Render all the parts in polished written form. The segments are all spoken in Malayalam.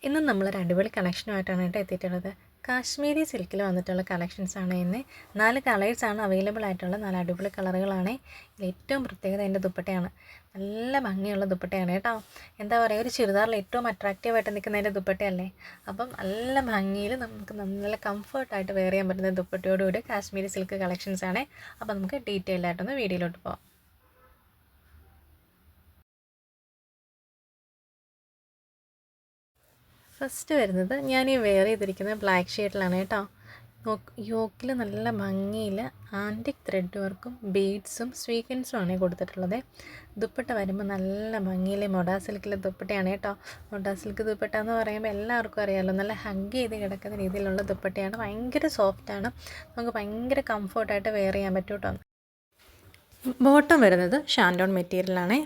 ഇന്ന് നമ്മളൊരു അടിപൊളി കളക്ഷനുമായിട്ടാണ് കേട്ടോ എത്തിയിട്ടുള്ളത്. കാശ്മീരി സിൽക്കിൽ വന്നിട്ടുള്ള കളക്ഷൻസാണ് ഇന്ന്. 4 കളേഴ്സാണ് അവൈലബിൾ ആയിട്ടുള്ള 4 അടിപൊളി കളറുകളാണ്. ഇതിൽ ഏറ്റവും പ്രത്യേകത അതിൻ്റെ ദുപ്പട്ടയാണ്. നല്ല ഭംഗിയുള്ള ദുപ്പട്ടയാണ് കേട്ടോ. എന്താ പറയുക, ഒരു ചുരിദാറിൽ ഏറ്റവും അട്രാക്റ്റീവായിട്ട് നിൽക്കുന്നതിൻ്റെ ദുപ്പട്ടയല്ലേ. അപ്പം നല്ല ഭംഗിയിൽ നമുക്ക് നല്ല കംഫർട്ടായിട്ട് വെയർ ചെയ്യാൻ പറ്റുന്ന ദുപ്പട്ടയോടുകൂടി കാശ്മീരി സിൽക്ക് കളക്ഷൻസാണ്. അപ്പോൾ നമുക്ക് ഡീറ്റെയിൽ ആയിട്ടൊന്ന് വീഡിയോയിലോട്ട് പോകാം. ഫസ്റ്റ് വരുന്നത് ഞാൻ ഈ വെയർ ചെയ്തിരിക്കുന്ന ബ്ലാക്ക് ഷെയ്ഡിലാണ് കേട്ടോ. യോക്കിൽ നല്ല ഭംഗിയിൽ ആൻറ്റിക് ത്രെഡ് വർക്കും ബീഡ്സും സ്വീക്വൻസും ആണ് കൊടുത്തിട്ടുള്ളത്. ദുപ്പട്ട വരുമ്പോൾ നല്ല ഭംഗിയിൽ മൊഡാ സിൽക്കിലെ ദുപ്പട്ടയാണ് കേട്ടോ. മൊഡാ സിൽക്ക് ദുപ്പട്ട എന്ന് പറയുമ്പോൾ എല്ലാവർക്കും അറിയാമല്ലോ, നല്ല ഹഗ് ചെയ്ത് കിടക്കുന്ന രീതിയിലുള്ള ദുപ്പട്ടയാണ്. ഭയങ്കര സോഫ്റ്റാണ്, നമുക്ക് ഭയങ്കര കംഫർട്ടായിട്ട് വെയർ ചെയ്യാൻ പറ്റും കേട്ടോ. ബോട്ടം വരുന്നത് ഷാൻഡോൺ മെറ്റീരിയലാണേ.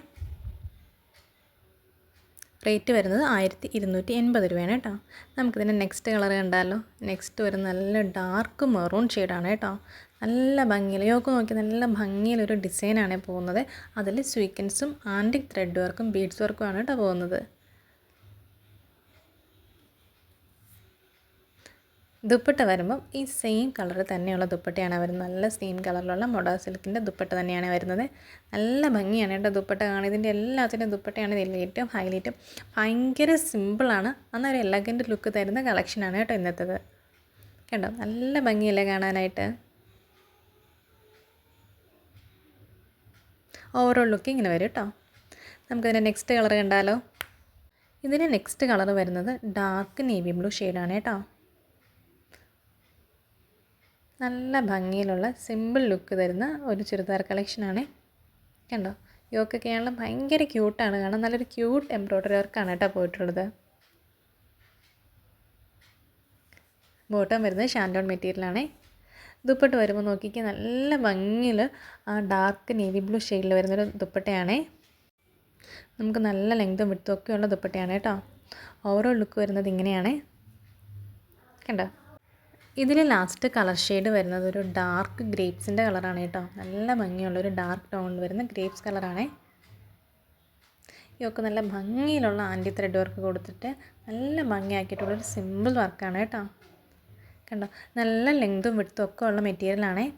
റേറ്റ് വരുന്നത് 1280 രൂപയാണ് കേട്ടോ. നമുക്കിതിൻ്റെ നെക്സ്റ്റ് കളർ കണ്ടാലോ. നെക്സ്റ്റ് വരുന്ന നല്ല ഡാർക്ക് മെറൂൺ ഷെയ്ഡാണ് കേട്ടോ. നല്ല ഭംഗിയിൽ യോക്ക് നോക്കി നല്ല ഭംഗിയിലൊരു ഡിസൈനാണ് പോകുന്നത്. അതിൽ സ്വീക്വൻസും ആൻറ്റിക് ത്രെഡ് വർക്കും ബീഡ്സ് വർക്കുമാണ് കേട്ടോ പോകുന്നത്. ദുപ്പട്ട വരുമ്പം ഈ സെയിം കളർ തന്നെയുള്ള ദുപ്പട്ടയാണ് വരുന്നത്. നല്ല സെയിം കളറിലുള്ള മൊഡാ സിൽക്കിൻ്റെ ദുപ്പട്ട തന്നെയാണ് വരുന്നത്. നല്ല ഭംഗിയാണ് കേട്ടോ ദുപ്പട്ട കാണാൻ. ഇതിൻ്റെ എല്ലാത്തിൻ്റെ ദുപ്പട്ടയാണ് ഇതിൽ ഏറ്റവും ഹൈലൈറ്റും. ഭയങ്കര സിമ്പിളാണ്, അന്നൊരു എലഗൻറ്റ് ലുക്ക് തരുന്ന കളക്ഷനാണ് കേട്ടോ ഇന്നത്തേത്. കേട്ടോ, നല്ല ഭംഗിയല്ലേ കാണാനായിട്ട്. ഓവറോൾ ലുക്ക് ഇങ്ങനെ വരും കേട്ടോ. നമുക്കതിൻ്റെ നെക്സ്റ്റ് കളർ കണ്ടാലോ. ഇതിൻ്റെ നെക്സ്റ്റ് കളർ വരുന്നത് ഡാർക്ക് നേവി ബ്ലൂ ഷെയ്ഡാണ് കേട്ടോ. നല്ല ഭംഗിയിലുള്ള സിമ്പിൾ ലുക്ക് തരുന്ന ഒരു ചുരിദാർ കളക്ഷനാണ്. കണ്ടോ, യോക്കൊക്കെ ആണെങ്കിലും ഭയങ്കര ക്യൂട്ടാണ് കാണാൻ. നല്ലൊരു ക്യൂട്ട് എംബ്രോയ്ഡറി വർക്കാണ് കേട്ടോ പോയിട്ടുള്ളത്. ബോട്ടം വരുന്നത് ഷാൻഡോൺ മെറ്റീരിയലാണേ. ദുപ്പട്ട വരുമ്പോൾ നോക്കിക്കുക, നല്ല ഭംഗിയിൽ ആ ഡാർക്ക് നേവി ബ്ലൂ ഷെയ്ഡിൽ വരുന്നൊരു ദുപ്പട്ടയാണേ. നമുക്ക് നല്ല ലെങ്തും വിഡ്ത്തും ഒക്കെയുള്ള ദുപ്പട്ടയാണ് കേട്ടോ. ഓവറോൾ ലുക്ക് വരുന്നത് ഇങ്ങനെയാണേ. കണ്ടോ, ഇതിൽ ലാസ്റ്റ് കളർ ഷെയ്ഡ് വരുന്നത് ഒരു ഡാർക്ക് ഗ്രേപ്സിൻ്റെ കളറാണ് കേട്ടോ. നല്ല ഭംഗിയുള്ളൊരു ഡാർക്ക് ടോണിൽ വരുന്ന ഗ്രേപ്സ് കളറാണേ. ഇതൊക്കെ നല്ല ഭംഗിയിലുള്ള ആൻറ്റി ത്രെഡ് വർക്ക് കൊടുത്തിട്ട് നല്ല ഭംഗിയാക്കിയിട്ടുള്ളൊരു സിമ്പിൾ വർക്കാണ് കേട്ടോ. കണ്ടോ, നല്ല ലെങ്തും വിഡ്ത്തും ഒക്കെ ഉള്ള മെറ്റീരിയലാണേ.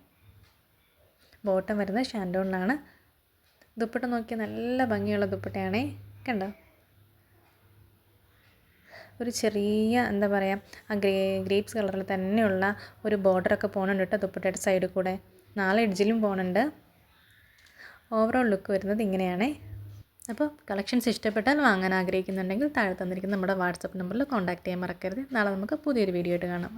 ബോട്ടം വരുന്നത് ഷാൻഡോണിലാണ്. ദുപ്പട്ട നോക്കിയാൽ നല്ല ഭംഗിയുള്ള ദുപ്പട്ടയാണേ. കണ്ടോ, ഒരു ചെറിയ എന്താ പറയുക, ആ ഗ്രേപ്സ് കളറിൽ തന്നെയുള്ള ഒരു ബോർഡറൊക്കെ പോകുന്നുണ്ട് കേട്ടോ ദുപ്പട്ടയുടെ സൈഡിൽ കൂടെ. 4 എഡ്ജിലും പോകുന്നുണ്ട്. ഓവറോൾ ലുക്ക് വരുന്നത് ഇങ്ങനെയാണ്. അപ്പോൾ കളക്ഷൻസ് ഇഷ്ടപ്പെട്ടാൽ വാങ്ങാൻ ആഗ്രഹിക്കുന്നുണ്ടെങ്കിൽ താഴെ തന്നിരിക്കുന്ന നമ്മുടെ വാട്സപ്പ് നമ്പറിൽ കോൺടാക്റ്റ് ചെയ്യാൻ മറക്കരുത്. നാളെ നമുക്ക് പുതിയൊരു വീഡിയോ ആയിട്ട് കാണാം.